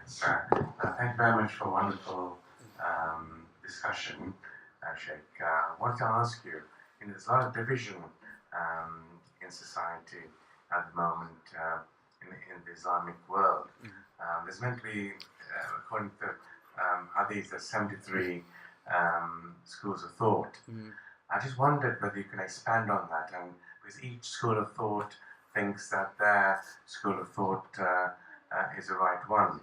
Thanks. Thank you very much for a wonderful discussion, Sheikh. I wanted to ask you, there's a lot of division in society at the moment in the Islamic world. There's meant to be, according to Hadith, there's 73 schools of thought. I just wondered whether you can expand on that, and because each school of thought thinks that their school of thought is the right one.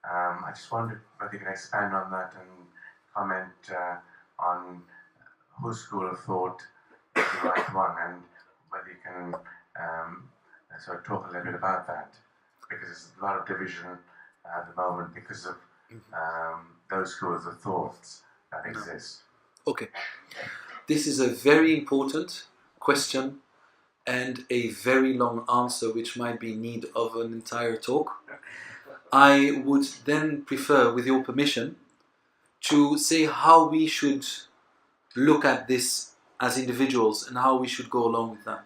I just wondered whether you can expand on that and comment on whose school of thought is the right one, and whether you can sort of talk a little bit about that, because there's a lot of division at the moment because of those schools of thoughts that exist. Okay. This is a very important question and a very long answer, which might be in need of an entire talk. I would then prefer, with your permission, to say how we should look at this as individuals and how we should go along with that.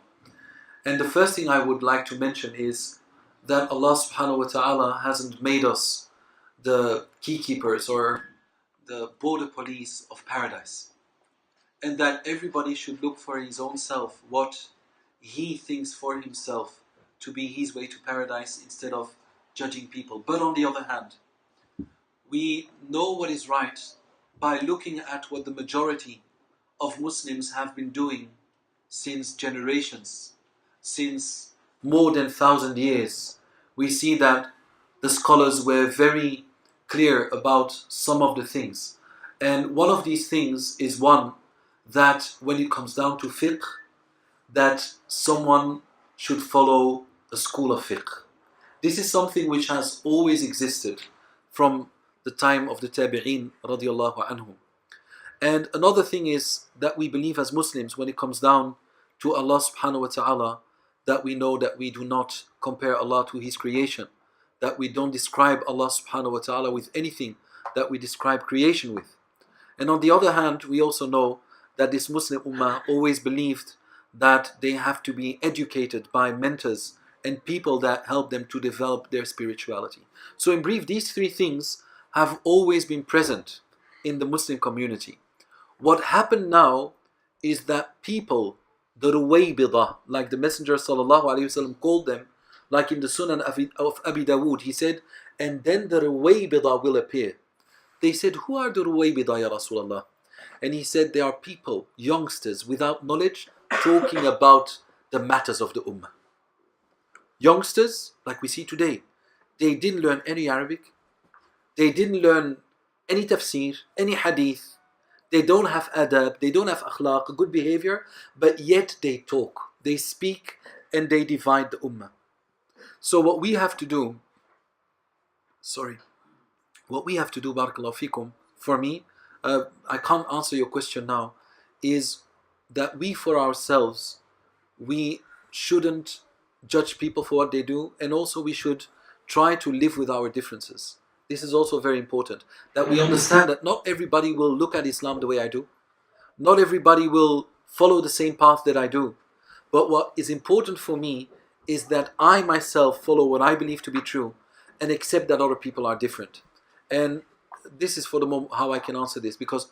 And the first thing I would like to mention is that Allah subhanahu wa ta'ala hasn't made us the keykeepers or the border police of paradise. And that everybody should look for his own self, what he thinks for himself to be his way to paradise, instead of judging people. But on the other hand, we know what is right by looking at what the majority of Muslims have been doing since generations, since more than 1,000 years. We see that the scholars were very clear about some of the things. And one of these things is one that when it comes down to fiqh, that someone should follow a school of fiqh. This is something which has always existed from the time of the Tabi'een radiallahu anhum. And another thing is that we believe as Muslims, when it comes down to Allah subhanahu wa ta'ala, that we know that we do not compare Allah to His creation, that we don't describe Allah subhanahu wa ta'ala with anything that we describe creation with. And on the other hand, we also know that this Muslim Ummah always believed that they have to be educated by mentors and people that help them to develop their spirituality. So in brief, these three things have always been present in the Muslim community. What happened now is that people, the Ruwaybidah, like the Messenger sallallahu alaihi wasallam called them, like in the Sunan of Abi Dawood, he said, and then the Ruwaybidah will appear. They said, who are the Ruwaybidah, Ya Rasulullah? And he said, they are people, youngsters without knowledge, talking about the matters of the Ummah. Youngsters, like we see today, they didn't learn any Arabic, they didn't learn any tafsir, any hadith, they don't have adab, they don't have akhlaq, good behavior, but yet they talk, they speak, and they divide the Ummah. So what we have to do, barakallahu fikum, for me, I can't answer your question now, is that we for ourselves, we shouldn't judge people for what they do, and also we should try to live with our differences. This is also very important, that we understand that not everybody will look at Islam the way I do. Not everybody will follow the same path that I do. But what is important for me is that I myself follow what I believe to be true and accept that other people are different. And this is for the moment how I can answer this, because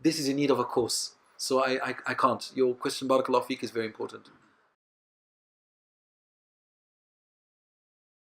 this is in need of a course. So I can't. Your question, barakallahu feek, is very important.